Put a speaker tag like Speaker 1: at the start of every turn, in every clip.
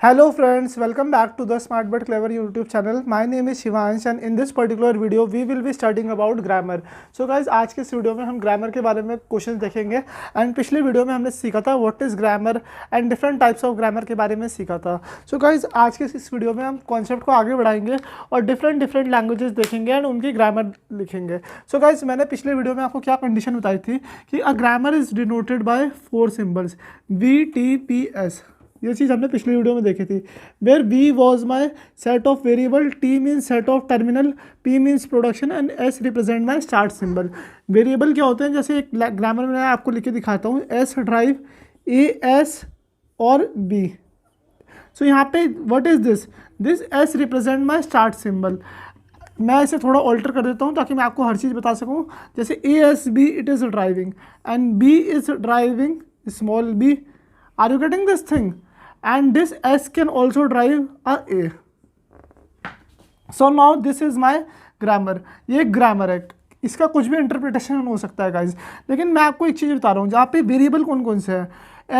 Speaker 1: Hello friends, welcome back to the Smart But Clever YouTube channel. My name is Shivansh and in this particular video we will be studying about grammar. So guys, आज के इस video में हम grammar के बारे में question देखेंगे and पिछले वीडियो में हमने सीखा था what is grammar and different types of grammar के बारे में सीखा था. सो गाइज आज के इस वीडियो में हम कॉन्सेप्ट को आगे बढ़ाएंगे और डिफरेंट लैंग्वेजेस देखेंगे एंड उनकी ग्रामर लिखेंगे. सो गाइज मैंने पिछले वीडियो में आपको क्या कंडीशन बताई थी कि a grammar is denoted by 4 symbols VTPS. ये चीज़ हमने पिछले वीडियो में देखी थी. Where V was my set of variable, T means set of terminal, P means production and S represent my start symbol. Variable क्या होते हैं, जैसे एक ग्रामर में मैं आपको लिख के दिखाता हूँ, एस ड्राइव ए एस और बी. सो यहाँ पे what is this S represent my start symbol. मैं इसे थोड़ा ऑल्टर कर देता हूँ ताकि मैं आपको हर चीज़ बता सकूँ. जैसे A S B it is deriving and B is deriving small B. Are you getting this thing? And this S can also drive a A. So now this is my grammar. ये grammar है, इसका कुछ भी interpretation हो सकता है guys. लेकिन मैं आपको एक चीज़ बता रहा हूँ जहाँ पे वेरिएबल कौन कौन से है.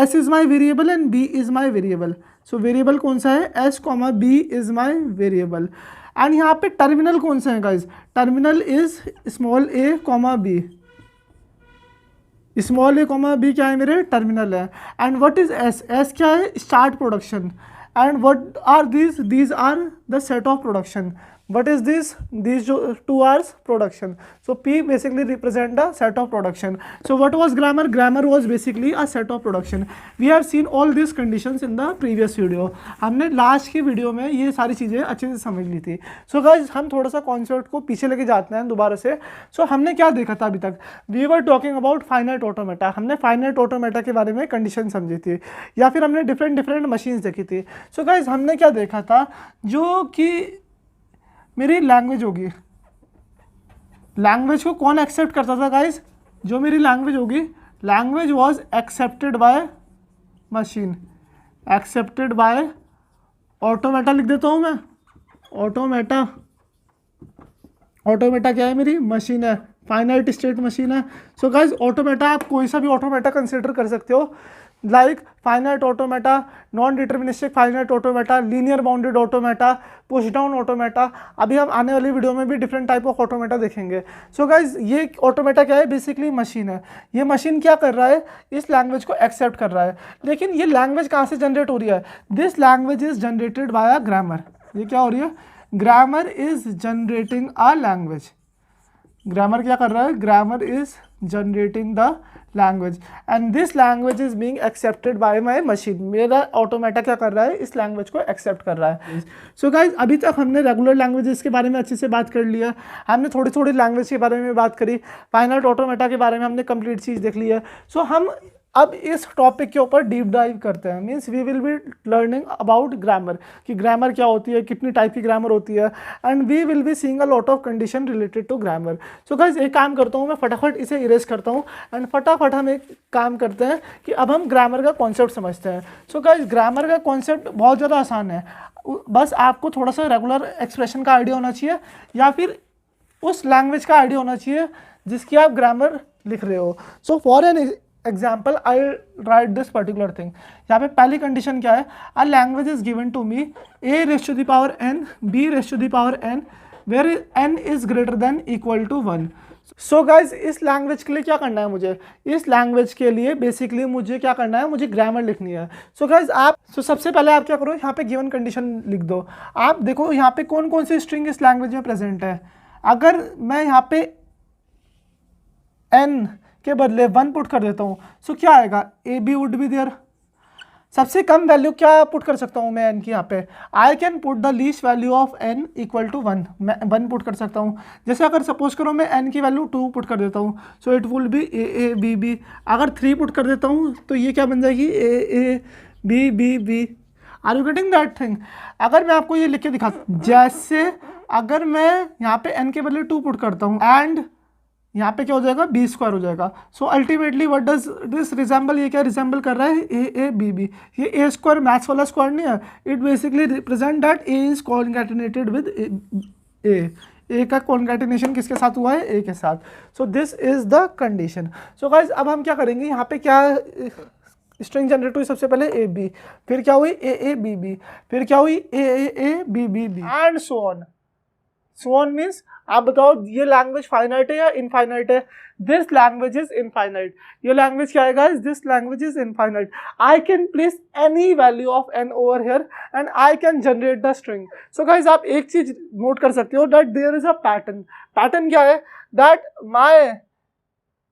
Speaker 1: S is my variable and B is my variable. So variable कौन सा है? S, B is my variable. And यहाँ पे टर्मिनल कौन से हैं guys? Terminal is small a, B. Small A comma B क्या है? मेरे टर्मिनल है. And what is S? S क्या है? Start production. And what are these are the set of production. what is this? These two are production. So P basically represent the set of production. So what was grammar? Grammar was basically a set of production. We have seen all these conditions in the previous video. हमने last की video में ये सारी चीज़ें अच्छे से समझ ली थी. So guys हम थोड़ा सा कॉन्सेप्ट को पीछे लेके जाते हैं दोबारा से. So हमने क्या देखा था अभी तक? We were talking about finite automata. हमने finite automata के बारे में कंडीशन समझी थी या फिर हमने डिफरेंट मशीन्स देखी थी. So guys हमने क्या देखा था, जो कि मेरी लैंग्वेज होगी. लैंग्वेज को कौन एक्सेप्ट करता था गाइज? जो मेरी लैंग्वेज होगी, language was accepted by machine. Accepted by automata लिख देता हूँ मैं. ऑटोमेटा क्या है? मेरी मशीन है, फाइनाइट स्टेट मशीन है. सो गाइज ऑटोमेटा आप कोई सा भी ऑटोमेटा कंसिडर कर सकते हो, like finite automata, non deterministic finite automata, linear bounded automata, push down automata. अभी हम आने वाली वीडियो में भी डिफरेंट टाइप ऑफ ऑटोमेटा देखेंगे. सो गाइज ये ऑटोमेटा क्या है? बेसिकली मशीन है. ये मशीन क्या कर रहा है? इस लैंग्वेज को एक्सेप्ट कर रहा है. लेकिन ये लैंग्वेज कहाँ से जनरेट हो रही है? This language is generated by a grammar. ये क्या हो रही है? Grammar is generating a language. Grammar क्या कर रहा है? Grammar is generating the language and this language is being accepted by my machine. मेरा ऑटोमेटा क्या कर रहा है? इस लैंग्वेज को एक्सेप्ट कर रहा है. सो गाइज अभी तक हमने रेगुलर लैंग्वेजेस के बारे में अच्छे से बात कर लिया. हमने थोड़ी लैंग्वेज के बारे में बात करी. फाइनाइट ऑटोमेटा के बारे में हमने कंप्लीट चीज़ देख ली है. सो हम अब इस टॉपिक के ऊपर डीप डाइव करते हैं. Means we will be learning about grammar, कि ग्रामर क्या होती है, कितनी टाइप की ग्रामर होती है, and we will be seeing a lot of condition related to grammar. So guys एक काम करता हूँ, मैं फटाफट इसे इरेज करता हूँ एंड फटाफट हम एक काम करते हैं कि अब हम ग्रामर का कॉन्सेप्ट समझते हैं. सो गाइज ग्रामर का कॉन्सेप्ट बहुत ज़्यादा आसान है. बस आपको थोड़ा सा रेगुलर एक्सप्रेशन का आइडिया होना चाहिए या फिर उस लैंग्वेज का आइडिया होना चाहिए जिसकी आप ग्रामर लिख रहे हो. So for an example I write this particular thing. यहाँ पे पहली कंडीशन क्या है? A language is given to me a raise to the power n, b raise to the power n, where n is greater than equal to 1. So guys इस language के लिए क्या करना है मुझे? इस लैंग्वेज के लिए बेसिकली मुझे क्या करना है? मुझे ग्रामर लिखनी है. सो गाइज आप सबसे पहले आप क्या करो, यहाँ पे गिवन कंडीशन लिख दो. आप देखो यहाँ पे कौन कौन सी स्ट्रिंग इस लैंग्वेज में प्रेजेंट है. अगर मैं यहाँ पे n के बदले 1 पुट कर देता हूँ, सो क्या आएगा? A B would be there. सबसे कम वैल्यू क्या पुट कर सकता हूँ मैं n की? यहाँ पे I can put the least value of n equal to 1. मैं 1 पुट कर सकता हूँ. जैसे अगर सपोज करो मैं n की वैल्यू 2 पुट कर देता हूँ, so it will be A B B. अगर 3 पुट कर देता हूँ तो ये क्या बन जाएगी? A B B B. Are you getting that thing? अगर मैं आपको ये लिख के दिखाता हूँ, जैसे अगर मैं यहाँ पे n के बदले 2 पुट करता हूँ एंड यहाँ पे क्या हो जाएगा? बी स्क्वायर हो जाएगा. So ultimately what does this resemble? ये क्या रिजेंबल कर रहा है? A B B. ये ए स्क्वायर मैथ्स वाला स्क्वायर नहीं है. It basically represent that A is concatenated with A का कॉन्कैटिनेशन किसके साथ हुआ है? ए के साथ. So this is the condition. So guys अब हम क्या करेंगे? यहाँ पे क्या स्ट्रिंग जनरेट हुई सबसे पहले ए बी, फिर क्या हुई ए ए बी बी, फिर क्या हुई A A A B B B and so on. So on means आप बताओ ये लैंग्वेज फाइनाइट है या इनफाइनाइट है? This language is infinite. ये लैंग्वेज क्या है guys? This language is infinite. I can place any value of n over here and I can generate the string. So guys आप एक चीज नोट कर सकते हो that there is a pattern. Pattern क्या है? That my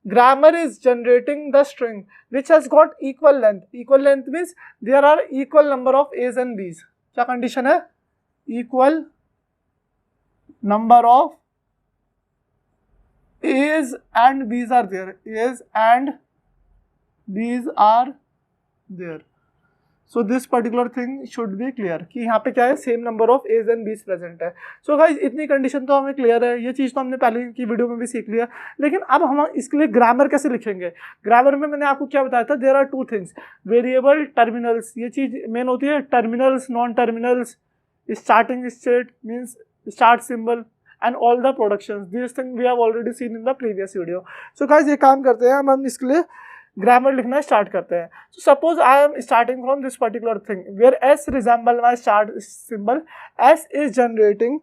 Speaker 1: grammar is generating the string which has got equal length. Equal length means there are equal number of a's and b's. क्या condition है? Equal number of a's and b's are there. A's and b's are there. So this particular thing should be clear कि यहाँ पे क्या है? Same number of A's and B's present है। So guys इतनी condition तो हमें क्लियर है, ये चीज़ तो हमने पहले की वीडियो में भी सीख लिया। लेकिन अब हम इसके लिए ग्रामर कैसे लिखेंगे? ग्रामर में मैंने आपको क्या बताया था? There are two things, variable, terminals. ये चीज़ मेन होती है। Terminals, non terminals, starting state means start symbol and all the productions. This thing we have already seen in the previous video. So guys ये काम करते हैं, हम इसके लिए ग्रामर लिखना स्टार्ट करते हैं। So suppose I am starting from this particular thing where S resemble my start symbol. S is generating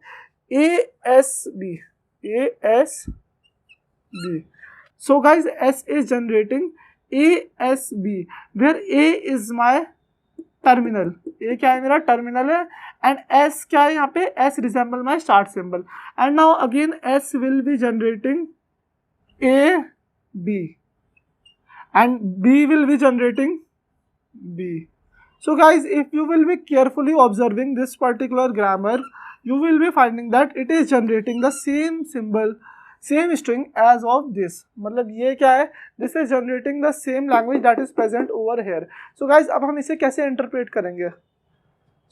Speaker 1: A S B, A S B. So guys S is generating A S B where A is my terminal. A क्या है? मेरा terminal है। And S क्या है यहाँ पे? S resemble my start symbol. And now again S will be generating A B and B will be generating B. So guys, if you will be carefully observing this particular grammar, you will be finding that it is generating the same symbol, same string as of this. मतलब ये क्या है? This is generating the same language that is present over here. So guys, अब हम इसे कैसे interpret करेंगे?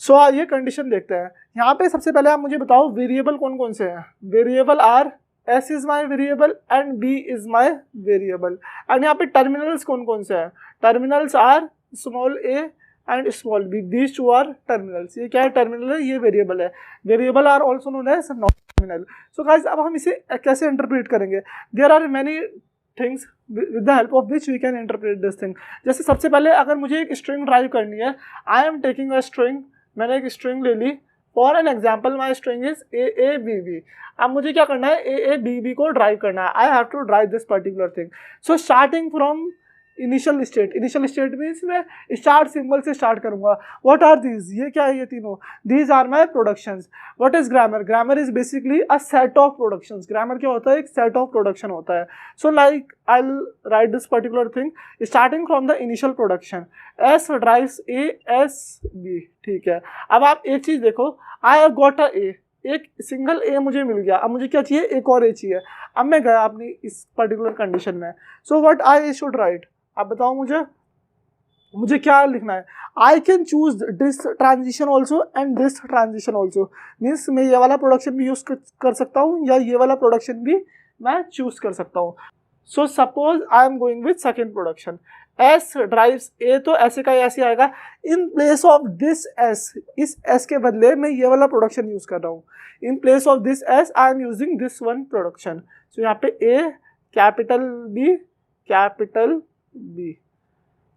Speaker 1: So ये कंडीशन देखते हैं। यहाँ पे सबसे पहले आप मुझे बताओ वेरिएबल कौन कौन से हैं? Variable are S is my variable and B is my variable. and यहाँ पे टर्मिनल्स कौन कौन से हैं? Terminals are small a and small b. these two are terminals. ये क्या है? टर्मिनल है, ये वेरिएबल है। Variable are also known as non terminal. So guys अब हम इसे कैसे इंटरप्रेट करेंगे? There are many things with the help of which we can interpret this thing. जैसे सबसे पहले अगर मुझे एक स्ट्रिंग ड्राइव करनी है, I am taking a string, मैंने एक स्ट्रिंग ले ली। For an example my string is A A B B. अब मुझे क्या करना है? ए ए बी बी को ड्राइव करना है। I have to drive this particular thing. So starting from initial state, initial state means मैं स्टार्ट सिंबल से स्टार्ट करूंगा। What are these? ये क्या है? ये तीनों, these are my productions. What is grammar? Grammar is basically a set of productions. ग्रामर क्या होता है? एक सेट ऑफ प्रोडक्शन होता है। So like I will write this particular thing starting from the initial production. S drives A S B. ठीक है, अब आप एक चीज देखो, आई हैव गॉट अ ए, एक सिंगल ए मुझे मिल गया। अब मुझे क्या चाहिए? एक और ए चाहिए। अब मैं गया अपनी इस पर्टिकुलर कंडीशन में। So what I should write? आप बताओ मुझे क्या लिखना है? I can choose this transition also and this transition also. Means मैं ये वाला प्रोडक्शन भी यूज कर सकता हूँ या ये वाला प्रोडक्शन भी मैं चूज कर सकता हूँ। So suppose I am going with second production. S drives A, तो ऐसे का ऐसे आएगा। In place of this S, इस एस के बदले मैं ये वाला प्रोडक्शन यूज कर रहा हूँ। In place of this S I am using this one production. So यहाँ पे A capital B, capital B.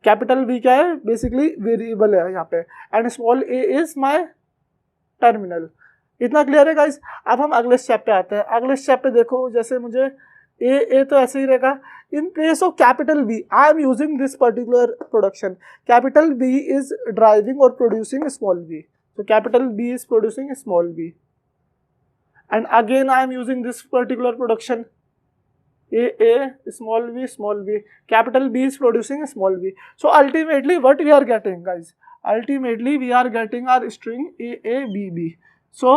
Speaker 1: Capital B क्या है? बेसिकली वेरिएबल है यहाँ पे। And small a is my terminal. इतना क्लियर है गाइस? अब हम अगले स्टेप पे आते हैं। अगले स्टेप पे देखो, जैसे मुझे ए तो ऐसे ही रहेगा। In place of capital B I am using this particular production. Capital B is deriving और प्रोड्यूसिंग स्मॉल बी, तो capital B is producing small B. And again I am using this particular production a small b, capital B is producing small b. So ultimately what we are getting guys? Ultimately we are getting our string a b b. So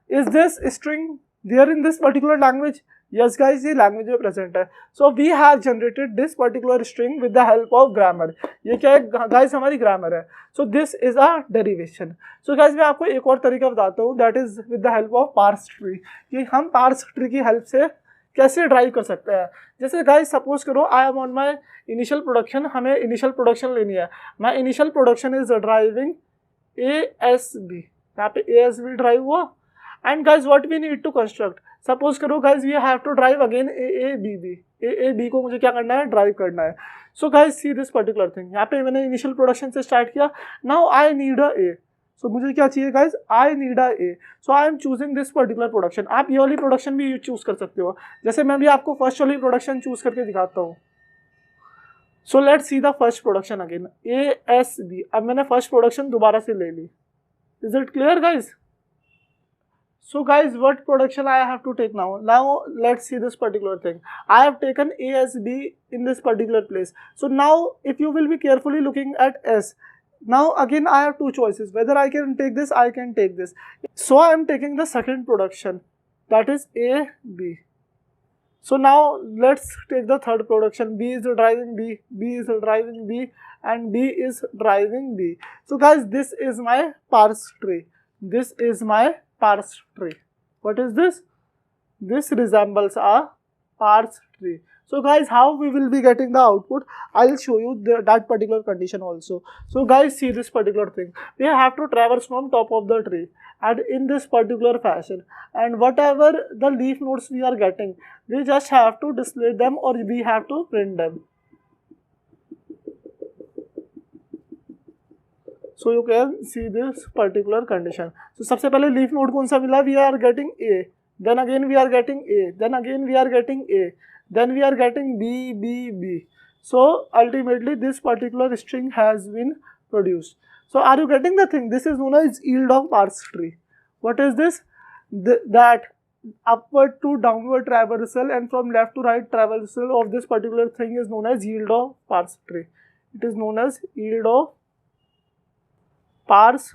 Speaker 1: is this string there in this particular language? Yes guys, ये language में present है। So we have generated this particular string with the help of grammar. ये क्या है guys? हमारी grammar है। So this is a derivation. So guys मैं आपको एक और तरीका बताता हूँ, that is with the help of parse tree। कि हम parse tree की help से कैसे ड्राइव कर सकते हैं। जैसे गाइस सपोज करो I am on my initial production, हमें इनिशियल प्रोडक्शन लेनी है। My initial production is driving A S B, यहाँ पे ए एस बी ड्राइव हुआ। And guys what we need to construct, suppose करो guys we have to drive again A B B. A B को मुझे क्या करना है, drive करना है. So guys see this particular thing, यहाँ पे मैंने इनिशियल प्रोडक्शन से स्टार्ट किया. नाउ आई नीड अ ए. सो मुझे क्या चाहिए guys, I need a A. So I am choosing this particular production. आप ये वाली प्रोडक्शन भी चूज कर सकते हो, जैसे मैं भी आपको फर्स्ट वाली प्रोडक्शन चूज करके दिखाता हूँ. So let's see the first production again, A S B. अब मैंने फर्स्ट प्रोडक्शन दोबारा से ले ली. Is it clear guys? So guys, what production I have to take now? Now let's see this particular thing. I have taken A as B in this particular place. So now if you will be carefully looking at S, now again I have two choices, whether I can take this, I can take this. So I am taking the second production, that is A, B. So now let's take the third production. B is driving B, B is driving B, and B is driving B. So guys, this is my parse tree. This is my parse tree. What is this? This resembles a parse tree. So guys, how we will be getting the output? I'll show you that particular condition also. So guys, see this particular thing. We have to traverse from top of the tree and in this particular fashion, and whatever the leaf nodes we are getting, we just have to display them or we have to print them. So you can see this particular condition. So सबसे पहले leaf node कौन सा मिला? We are getting A, then again we are getting A, then again we are getting A, then we are getting B, B, B. So ultimately this particular string has been produced. So are you getting the thing? This is known as yield of parse tree. What is this? That upward to downward traversal and from left to right traversal of this particular thing is known as yield of parse tree. It is known as yield of parse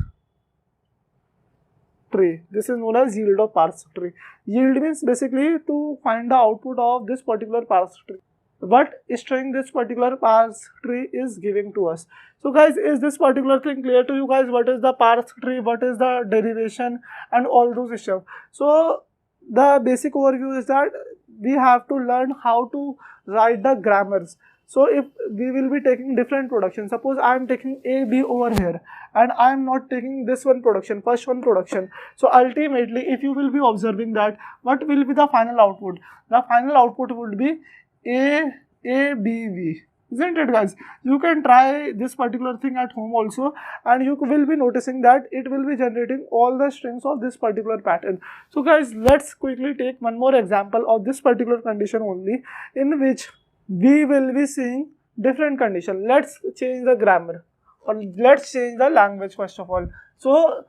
Speaker 1: tree. This is known as yield of parse tree. Yield means basically to find the output of this particular parse tree. What string this particular parse tree is giving to us. So guys, is this particular thing clear to you guys? What is the parse tree? What is the derivation and all those stuff? So the basic overview is that we have to learn how to write the grammars. So if we will be taking different production, suppose I am taking A, B over here and I am not taking this one production, first one production. So ultimately if you will be observing that, what will be the final output? The final output would be A, B, B. Isn't it guys? You can try this particular thing at home also and you will be noticing that it will be generating all the strings of this particular pattern. So guys, let's quickly take one more example of this particular condition only, in which we will be seeing different condition. Let's change the grammar or let's change the language first of all. So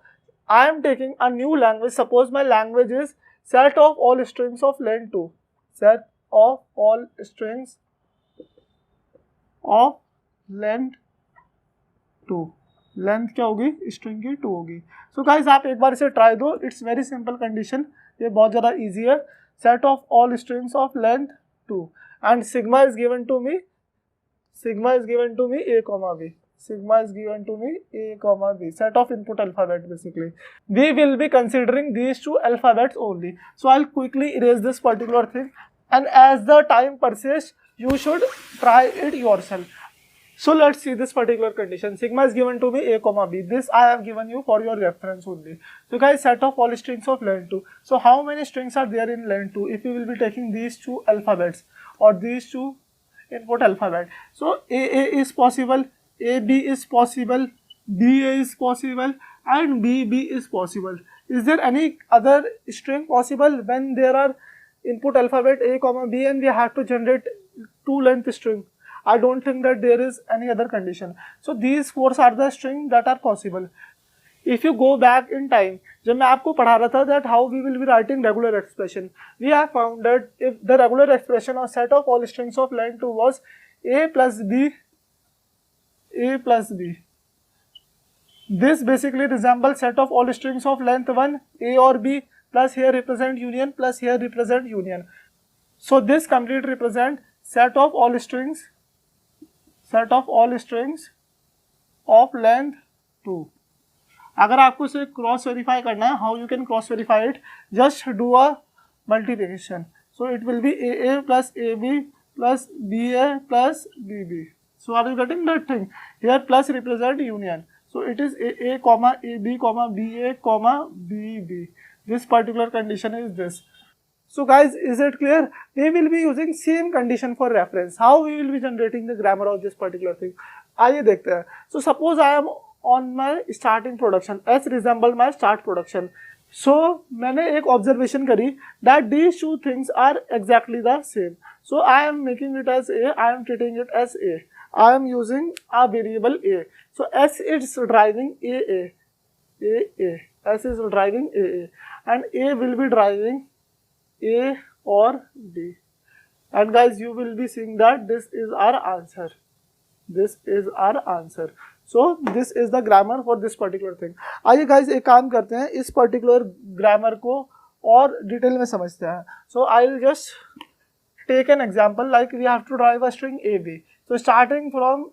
Speaker 1: I am taking a new language. Suppose my language is set of all strings of length 2. Set of all strings of length 2. Length क्या होगी? String की 2 होगी. So guys आप एक बार इसे try दो. It's very simple condition. ये बहुत ज़्यादा ईजी है. Set of all strings of length 2 and sigma is given to me A comma B. Sigma is given to me A comma B. Set of input alphabet basically. We will be considering these two alphabets only. So I'll quickly erase this particular thing, and as the time persists, you should try it yourself. So let's see this particular condition. Sigma is given to me A comma B. This I have given you for your reference only. So guys, set of all strings of length 2. So how many strings are there in length 2? If we will be taking these two alphabets or these two input alphabet. So AA is possible, AB is possible, BA is possible, and BB is possible. Is there any other string possible when there are input alphabet A comma B and we have to generate two length string? I don't think that there is any other condition. So these four are the strings that are possible. If you go back in time, जब मैं आपको पढ़ा रहा था that how we will be writing regular expression, we have found that if the regular expression or set of all strings of length 2 was A plus B. This basically resembles set of all strings of length 1, A or B, plus here represent union, plus here represent union. So this complete represent set of all strings of length 2. अगर आपको इसे cross verify करना है, how you can cross verify it? Just do a multiplication. So it will B AA plus AB plus BA plus BB. So are you getting that thing? Here plus represent union. So it is AA comma AB comma BA comma BB. This particular condition is this. So guys, is it clear? We will be using same condition for reference. How we will be generating the grammar of this particular thing? आइए देखते हैं. So suppose I am on my starting production. S resemble my start production. So मैंने एक observation करी that these two things are exactly the same. So I am making it as A. I am treating it as A. I am using a variable A. So S is driving A. S is driving A, and A will be driving A or D. And guys, you will be seeing that this is our answer. This is our answer. So this is the grammar for this particular thing. आइए guys, एक काम करते हैं, इस particular grammar को और detail में समझते हैं. So I'll just take an example, like we have to drive a string AB. So starting from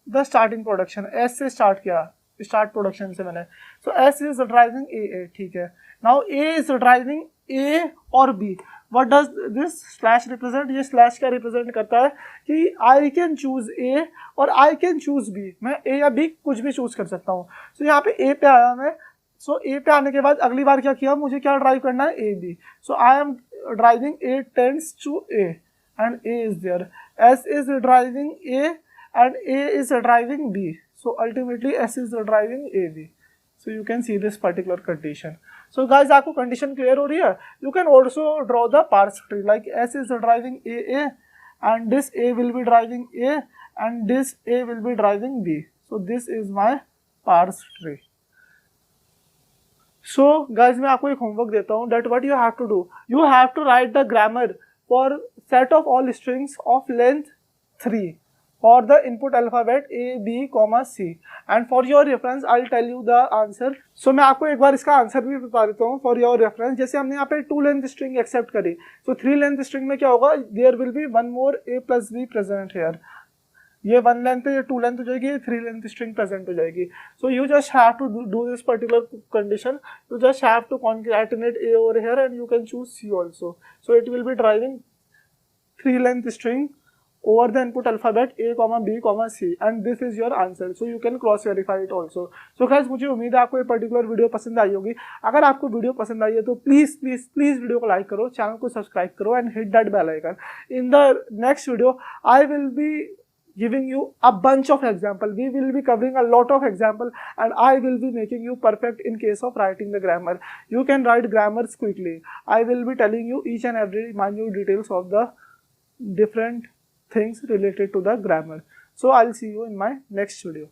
Speaker 1: the starting production, S से start किया, start production से मैंने. So S is driving A, ठीक है. Now A is driving A और B. What does this slash represent? ये slash क्या represent करता है कि I can choose A और I can choose B. मैं A या B कुछ भी choose कर सकता हूँ. So यहाँ पे A पे आया मैं. So A पे आने के बाद अगली बार क्या किया, मुझे क्या ड्राइव करना है, A B. So I am driving A tends to A and A is there. S is driving A and A is driving B. So ultimately S is driving AB. So you can see this particular condition. So guys, आपको condition clear हो रही है? You can also draw the parse tree, like S is driving A and this A will be driving A and this A will be driving B. So this is my parse tree. So guys, मैं आपको एक homework देता हूँ, that what you have to do. You have to write the grammar for set of all strings of length 3 for the input alphabet A, B, C. And for your reference, I'll tell you the answer. So मैं आपको एक बार इसका answer भी बता देता हूँ for your reference. जैसे हमने यहाँ पे 2 length string accept करी, so 3 length string में क्या होगा, there will be one more A plus B present here. ये 1 length ये 2 length हो जाएगी, ये 3 length string present हो जाएगी. So you just have to do this particular condition. You just have to concatenate A over here and you can choose C also. So it will be driving 3 length string over the input alphabet A, B, C, and this is your answer. So you can cross verify it also. So guys, मुझे उम्मीद है आपको ये particular video पसंद आई होगी. अगर आपको video पसंद आई है तो प्लीज वीडियो को लाइक करो, चैनल को सब्सक्राइब करो and hit that bell icon. In the next video I will be giving you a bunch of example. We will be covering a lot of example and I will be making you perfect in case of writing the grammar. You can write grammars quickly. I will be telling you each and every minute details of the different things related to the grammar. So I'll see you in my next video.